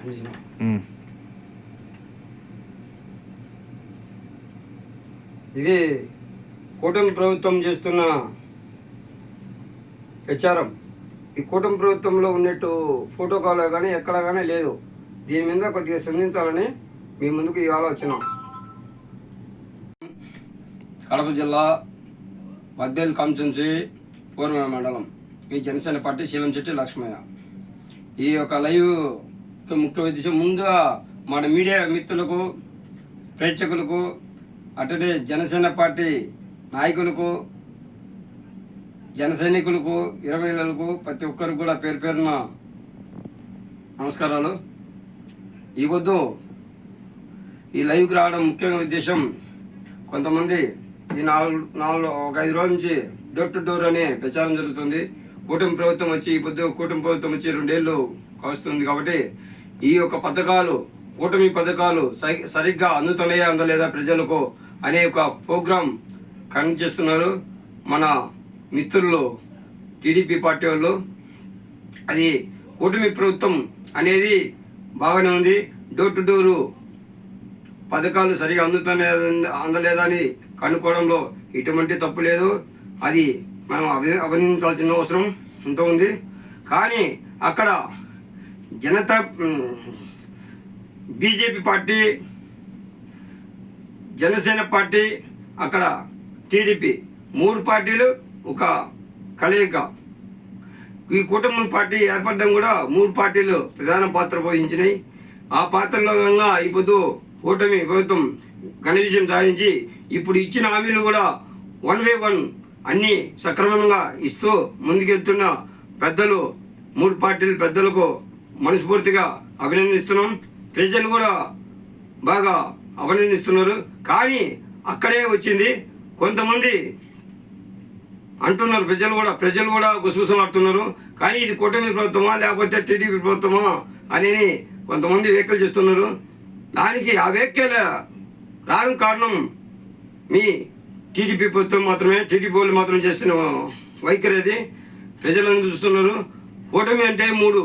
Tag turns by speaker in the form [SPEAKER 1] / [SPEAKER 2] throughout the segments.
[SPEAKER 1] ఇది కూటమి ప్రభుత్వం చేస్తున్న ప్రచారం. ఈ కూటమి ప్రభుత్వంలో ఉన్నట్టు ఫోటో కాల్ కానీ ఎక్కడ కానీ లేదు. దీని మీద కొద్దిగా స్పందించాలని మీ ముందుకు ఇవాళ వచ్చినాం. కడప జిల్లా బద్వేల్ కాన్స్టిట్యున్సీ పూర్వ మండలం ఈ జనసేన పార్టీ శీలంశెట్టి లక్ష్మయ్య. ఈ యొక్క లైవ్ ముఖ్య ఉద్దేశం ముందుగా మన మీడియా మిత్రులకు, ప్రేక్షకులకు, అటునే జనసేన పార్టీ నాయకులకు, జన సైనికులకు, 20 ప్రతి ఒక్కరికి కూడా పేరు పేరున నమస్కారాలు. ఈ వద్దు ఈ లైవ్కి రావడం ముఖ్య ఉద్దేశం, కొంతమంది ఈ ఒక 5 రోజుల నుంచి డోర్ టు డోర్ అనే ప్రచారం జరుగుతుంది. కూటమి ప్రభుత్వం వచ్చి ఈ పొద్దు కూటమి ప్రభుత్వం వచ్చి 2 ఏళ్ళు కావస్తుంది. కాబట్టి ఈ యొక్క పథకాలు, కూటమి పథకాలు సరిగ్గా అందుతున్నాయా అందలేదా ప్రజలకు అనే ఒక ప్రోగ్రాం కండక్ట్ చేస్తున్నారు మన మిత్రులు టీడీపీ పార్టీ వాళ్ళు. అది కూటమి ప్రభుత్వం అనేది బాగానే ఉంది. డోర్ టు డోరు పథకాలు సరిగా అందలేదా అని కనుక్కోవడంలో ఎటువంటి తప్పు లేదు. అది మనం అభినందించాల్సిన అవసరం ఎంత ఉంది. కానీ అక్కడ Janata BJP party, Janasena party, అక్కడ టీడీపీ 3 పార్టీలు ఒక కలయిక. ఈ కూటమి పార్టీ ఏర్పడడం కూడా 3 పార్టీలు ప్రధాన పాత్ర పోషించినాయి. ఆ పాత్రలో భాగంగా ఇప్పుడు కూటమి ప్రభుత్వం ఘన విజయం సాధించి ఇప్పుడు ఇచ్చిన హామీలు కూడా 1 by 1 అన్నీ సక్రమంగా ఇస్తూ ముందుకెళ్తున్న పెద్దలు, 3 పార్టీల పెద్దలకు మనస్ఫూర్తిగా అభినందిస్తున్నాం. ప్రజలు కూడా బాగా అభినందిస్తున్నారు. కానీ అక్కడే వచ్చింది కొంతమంది అంటున్నారు, ప్రజలు కూడా గుసగుసలాడుతున్నారు. కానీ ఇది కూటమి ప్రభుత్వమా లేకపోతే టీడీపీ ప్రభుత్వమా అని కొంతమంది వ్యాఖ్యలు చేస్తున్నారు. దానికి ఆ వ్యాఖ్యలు రావడం కారణం మీ టీడీపీ ప్రభుత్వం మాత్రమే, టీడీపీ వాళ్ళు మాత్రం చేస్తున్న వైఖరి. అది ప్రజలందరూ చూస్తున్నారు. కూటమి అంటే 3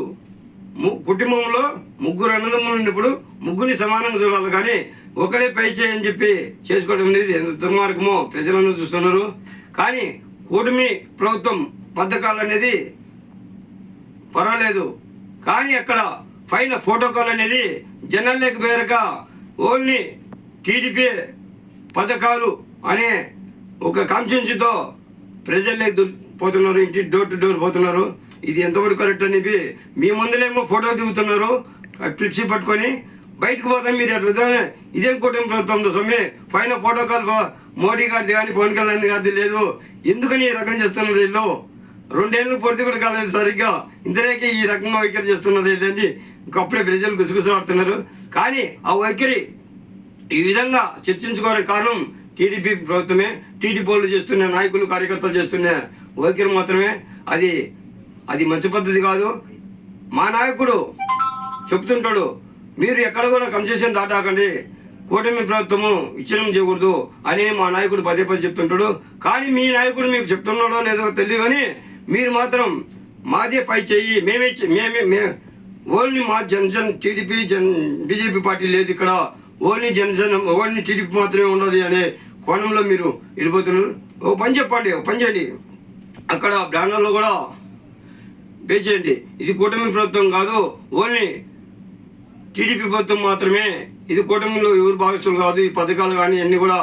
[SPEAKER 1] కుటుంబంలో 3 అన్నదమ్ములు ఉన్నప్పుడు 3ని సమానంగా చూడాలి. కానీ ఒకడే పై చేయని చెప్పి చేసుకోవడం అనేది ఎంత దుర్మార్గమో ప్రజలందరూ చూస్తున్నారు. కానీ కూటమి ప్రభుత్వం పథకాలు అనేది పర్వాలేదు. కానీ అక్కడ పైన ఫోటో కాల్ అనేది జనాల్లోకి పేరక ఓన్లీ టీడీపీ పథకాలు అనే ఒక కాన్స్టిట్యున్సీతో ప్రజల్లోకి పోతున్నారు, ఇంటి డోర్ టు డోర్ పోతున్నారు. ఇది ఎంతవరకు కరెక్ట్ అనేది మీ ముందులేమో ఫోటో దిగుతున్నారు ఫ్లిప్సీ పట్టుకొని, బయటకు పోతాం మీరు ఎట్లా ఇదేం కూటమి ప్రభుత్వంలో సొమ్మె పైన ఫోటో కాల్ మోడీ గారిది కానీ పవన్ కళ్యాణ్ గారిది లేదు. ఎందుకని ఈ రకం చేస్తున్నారు వీళ్ళు? 2 ఏళ్ళు పూర్తి కూడా కాలేదు సరిగ్గా, ఇంతలోకి ఈ రకంగా వైఖరి చేస్తున్నారు ఏంటండి. ఇంకప్పుడే ప్రజలు గుసగుసలాడుతున్నారు. కానీ ఆ వైఖరి ఈ విధంగా చర్చించుకోవడానికి కారణం టీడీపీ ప్రభుత్వమే, టీడీపీ వాళ్ళు చేస్తున్న నాయకులు, కార్యకర్తలు చేస్తున్న వైఖరి మాత్రమే. అది మంచి పద్ధతి కాదు. మా నాయకుడు చెప్తుంటాడు, మీరు ఎక్కడ కూడా కన్సెషన్ దాటాకండి, కూటమి ప్రభుత్వము విచ్ఛిన్నం చేయకూడదు అని మా నాయకుడు పదే చెప్తుంటాడు. కానీ మీ నాయకుడు మీకు చెప్తున్నాడో లేదో తెలియదు. కానీ మీరు మాత్రం మాదే పై చెయ్యి, మేమే ఓన్లీ మా జనసేన టీడీపీ బీజేపీ పార్టీ లేదు ఇక్కడ, ఓన్లీ జనసేన ఓన్లీ టీడీపీ మాత్రమే ఉండదు అనే కోణంలో మీరు వెళ్ళిపోతున్నారు. ఒక పని చేయండి, అక్కడ బ్యానర్లో కూడా వేసేయండి, ఇది కూటమి ప్రభుత్వం కాదు, ఓన్లీ టీడీపీ ప్రభుత్వం మాత్రమే, ఇది కూటమిలో ఎవరు భాగస్తులు కాదు, ఈ పథకాలు కానీ అన్నీ కూడా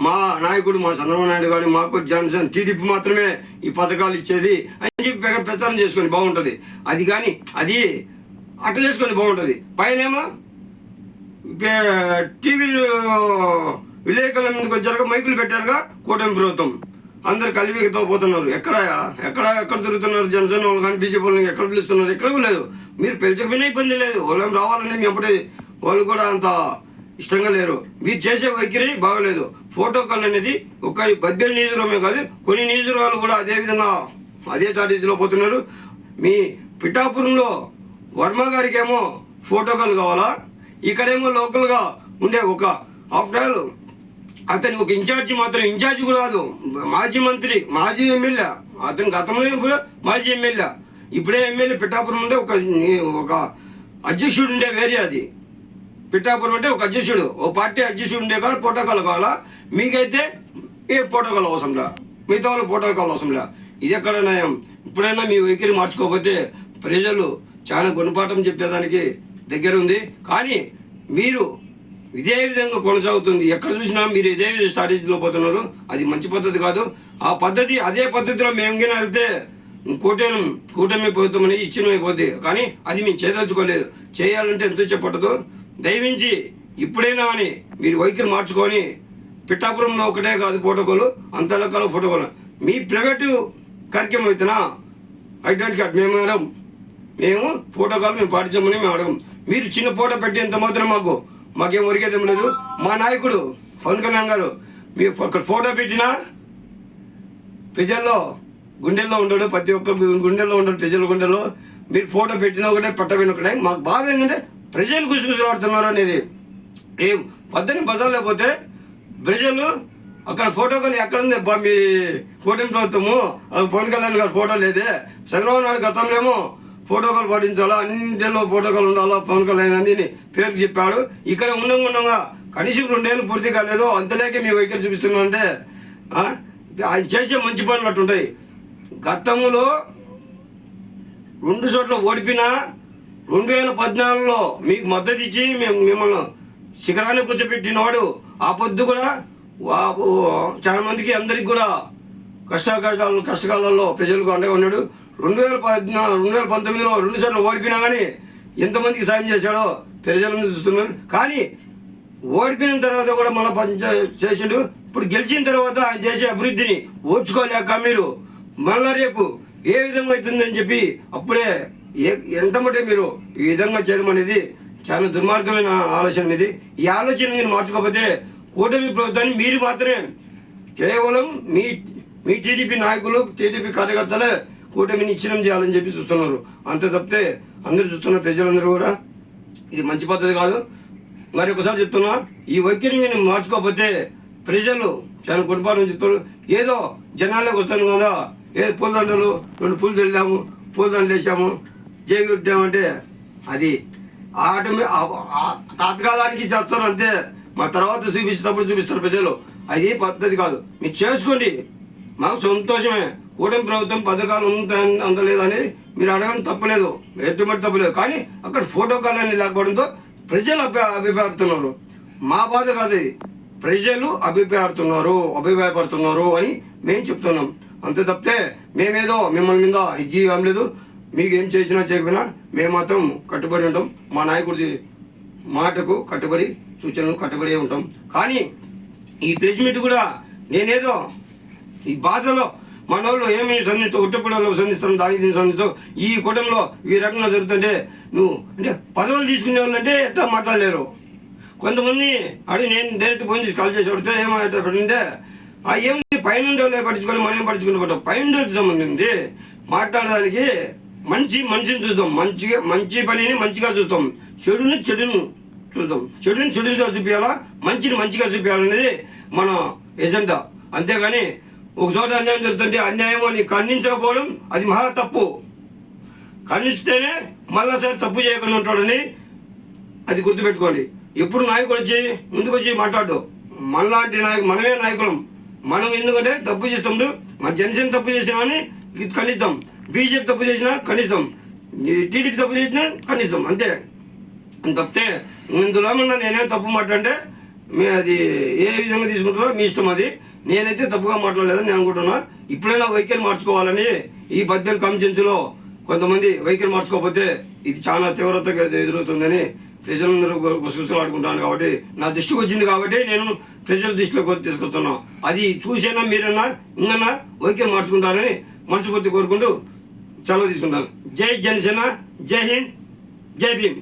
[SPEAKER 1] మా నాయకుడు, మా చంద్రబాబు నాయుడు గారు, మాకు జనసేన టీడీపీ మాత్రమే ఈ పథకాలు ఇచ్చేది అని చెప్పి ప్రచారం చేసుకొని బాగుంటుంది. అది కానీ అది అట్లా చేసుకొని బాగుంటుంది. పైనేమో టీవీలు విలేకరుల ముందుకు వచ్చారుగా, మైకులు పెట్టారుగా కూటమి ప్రభుత్వం, అందరు కలివితో పోతున్నారు. ఎక్కడ తిరుగుతున్నారు? జనసేన వాళ్ళు కానీ బీజేపీ వాళ్ళు ఎక్కడ పిలుస్తున్నారు? ఎక్కడూ లేదు. మీరు పిలిచకపోయినా ఇబ్బంది లేదు, వాళ్ళేం రావాలని మీ అప్పుడే వాళ్ళు కూడా అంత ఇష్టంగా లేరు. మీరు చేసే వైఖరి బాగలేదు. ఫోటో కాల్ అనేది ఒక బద్వేలు నియోజకవర్గమే కాదు, కొన్ని నియోజకవర్గాలు కూడా అదేవిధంగా అదే టాటీసీలో పోతున్నారు. మీ పిఠాపురంలో వర్మ గారికి ఏమో ఫోటో కాల్ కావాలా, ఇక్కడేమో లోకల్గా ఉండే ఒక ఆఫ్టర్ ఆల్ అతని ఒక ఇన్ఛార్జి కూడా కాదు, మాజీ మంత్రి, మాజీ ఎమ్మెల్యే, అతని గతంలో కూడా మాజీ ఎమ్మెల్యే, ఇప్పుడే ఎమ్మెల్యే పిఠాపురం ఉండే ఒక అధ్యక్షుడు ఉండే వేరే అది. పిఠాపురం అంటే ఒక అధ్యక్షుడు, ఓ పార్టీ అధ్యక్షుడు ఉండే కాదు ప్రోటోకాల్ కావాలా. మీకైతే ఏ ప్రోటోకాల్ అవసరంలా, మిగతా వాళ్ళకి ప్రోటోకాల్ అవసరంలా. ఇది ఎక్కడ న్యాయం? ఇప్పుడైనా మీ వైఖరి మార్చుకోకపోతే ప్రజలు చాలా గుణపాఠం చెప్పేదానికి దగ్గర ఉంది. కానీ మీరు ఇదే విధంగా కొనసాగుతుంది, ఎక్కడ చూసినా మీరు ఇదే స్ట్రాటజీలో పోతున్నారు. అది మంచి పద్ధతి కాదు. ఆ పద్ధతి అదే పద్ధతిలో మేము కింద వెళ్తే కూటమి పోతామని ఇచ్చినమైపోద్ది. కానీ అది మేము చేయదలుచుకోలేదు. చేయాలంటే ఎంతో చెప్పట్టదు. దయవించి ఇప్పుడైనా అని మీరు వైఖరి మార్చుకొని పిఠాపురంలో ఒకటే కాదు ప్రోటోకాల్, అంత రకాల ప్రోటోకాల్. మీ ప్రైవేటు కార్యక్రమం అయితేనా ఐ డోంట్ కేర్, మేము ప్రోటోకాల్ మేము పాటించమని మేము అడగం. మీరు చిన్న ఫోటో పెట్టేంత మాత్రం మాకేం ఒరికేదేం లేదు. మా నాయకుడు పవన్ కళ్యాణ్ గారు మీరు ఒక ఫోటో పెట్టినా ప్రజల్లో గుండెల్లో ఉండడు, ప్రతి ఒక్క గుండెల్లో ఉండడు, ప్రజల గుండెల్లో. మీరు ఫోటో పెట్టినా ఒకటే పట్టబడిన ఒకటే. మాకు బాధ ఏంటంటే ప్రజలు గుసగుసలాడుతున్నారు అనేది. ఏం పద్ధతి బదలలేకపోతే ప్రజలు అక్కడ ఫోటోకాల్ ఎక్కడుంది మీ కూటమి ప్రభుత్వము, పవన్ కళ్యాణ్ గారు ఫోటో లేదే. చంద్రబాబు నాయుడు గతంలో ఫోటోకాల్ పాటించాలా, అన్నింటిలో ఫోటోకాల్ ఉండాలా పవన్ కళ్యాణ్ అని పేరుకి చెప్పాడు. ఇక్కడ ఉండగా కనీసం 2 ఏళ్ళు పూర్తి కాలేదు, అంతలేకే మీ వైఖరి చూపిస్తున్నారంటే ఆయన చేసే మంచి పనులు అట్టుంటాయి. గతంలో 2 చోట్ల ఓడిపినా 2014లో మీకు మద్దతు ఇచ్చి మిమ్మల్ని శిఖరాన్ని కూర్చోబెట్టినవాడు. ఆ పొద్దు కూడా చాలా మందికి అందరికి కూడా కష్టకాలంలో ప్రజలకు అండగా ఉన్నాడు. 2019లో 2 చోట్ల ఓడిపోయినా కానీ ఎంతమందికి సాయం చేశాడో ప్రజలందరూ చూస్తున్నారు. కానీ ఓడిపోయిన తర్వాత కూడా మన చేసిండు. ఇప్పుడు గెలిచిన తర్వాత ఆయన చేసే అభివృద్ధిని ఓర్చుకోలేక మీరు మళ్ళా రేపు ఏ విధంగా అవుతుందని చెప్పి అప్పుడే ఎంటమంటే మీరు ఈ విధంగా చేయడం అనేది చాలా దుర్మార్గమైన ఆలోచన. ఇది ఈ ఆలోచన మీరు మార్చుకోకపోతే కూటమి ప్రభుత్వాన్ని మీరు మాత్రమే కేవలం మీ టీడీపీ నాయకులు టీడీపీ కార్యకర్తలే కూటమిని ఇచ్చినం చేయాలని చెప్పి చూస్తున్నారు. అంత తప్పితే అందరూ చూస్తున్న ప్రజలందరూ కూడా ఇది మంచి పద్ధతి కాదు. మరి ఒకసారి చెప్తున్నా, ఈ వైఖరిని నేను మార్చుకోకపోతే ప్రజలు చాలా గుణపాఠం చెప్తారు. ఏదో జనాల్లోకి వస్తాను కదా, ఏదో పూలదండలు 2 పూలు చల్లాము, పూలదండలు వేసాము, జయగుట్టామంటే అది తాత్కాలానికి చేస్తారు అంతే. మా తర్వాత చూపిస్తారు ప్రజలు. అది పద్ధతి కాదు. మీరు చేసుకోండి, మాకు సంతోషమే. కూటమి ప్రభుత్వం పథకాలు అందలేదని మీరు అడగడం తప్పలేదు, ఎటువంటి తప్పలేదు. కానీ అక్కడ ఫోటోకాల్ అని లేకపోవడంతో ప్రజలు అభిప్రాయపడుతున్నారు. మా బాధ కాదు ఇది, ప్రజలు అభిప్రాయపడుతున్నారు అని మేము చెప్తున్నాం. అంతే తప్పితే మేమేదో మిమ్మల్ని మీద ఇది ఏం లేదు. మీకు ఏం చేసినా చేయకపోయినా మేము మాత్రం కట్టుబడి ఉంటాం. మా నాయకుడి మాటకు కట్టుబడి, సూచనలు కట్టుబడి ఉంటాం. కానీ ఈ ప్రెస్ మీట్ కూడా నేనేదో ఈ బాధలో మన వాళ్ళు ఏమి సంధిస్తావు, ఉట్టపడలో సంధిస్తాం, దానికి దీన్ని సంధిస్తాం. ఈ కూటమిలో ఈ రకంగా జరుగుతుంటే నువ్వు అంటే పదవులు తీసుకునే వాళ్ళు అంటే ఎట్లా మాట్లాడలేరు. కొంతమంది అడిగి నేను డైరెక్ట్ ఫోన్ చేసి కాల్ చేసి పడితే ఏమంటే ఏముంది పైన పట్టించుకోవాలి, మనం ఏం పట్టించుకుంటూ పైన సంబంధించి మాట్లాడడానికి మనిషిని చూద్దాం. మంచి పనిని మంచిగా చూస్తాం, చెడుని చూద్దాం. చెడునితో చూపించాలా, మంచిని మంచిగా చూపించాలనేది మన ఎజెండా. అంతేగాని ఒక చోట అన్యాయం జరుగుతుంటే అన్యాయం అని ఖండించకపోవడం అది మహా తప్పు. ఖండిస్తేనే మళ్ళా సరే తప్పు చేయకుండా ఉంటాడని అది గుర్తుపెట్టుకోండి. ఎప్పుడు నాయకుడు వచ్చి ముందుకు వచ్చి మాట్లాడు, మనలాంటి మనమే నాయకులం. మనం ఎందుకంటే తప్పు చేస్తాం. మన జనసేన తప్పు చేసినామని ఖండిస్తాం, బీజేపీ తప్పు చేసినా ఖండిస్తాం, టీడీపీ తప్పు చేసినా ఖండిస్తాం. అంతే తప్పితే ఇందులో నేనేం తప్పు మాట్లాడితే అది ఏ విధంగా తీసుకుంటారో మీ ఇష్టం. అది నేనైతే తప్పుగా మాట్లాడలేదని నేను అనుకుంటున్నా. ఇప్పుడైనా వైఖరి మార్చుకోవాలని ఈ బద్దెల కమిషన్స్లో కొంతమంది వైఖరి మార్చుకోకపోతే ఇది చాలా తీవ్రతగా ఎదురవుతుందని ప్రజలందరూ గుసగుసలాడుకుంటాను. కాబట్టి నా దృష్టికి వచ్చింది కాబట్టి నేను ప్రజల దృష్టిలోకి తీసుకొస్తున్నా. అది చూసైనా మీరన్నా ఇంకా వైఖరి మార్చుకుంటారని మనస్ఫూర్తి కోరుకుంటూ సెలవు తీసుకుంటాను. జై జనసేన, జై హింద్, జై భీమ్.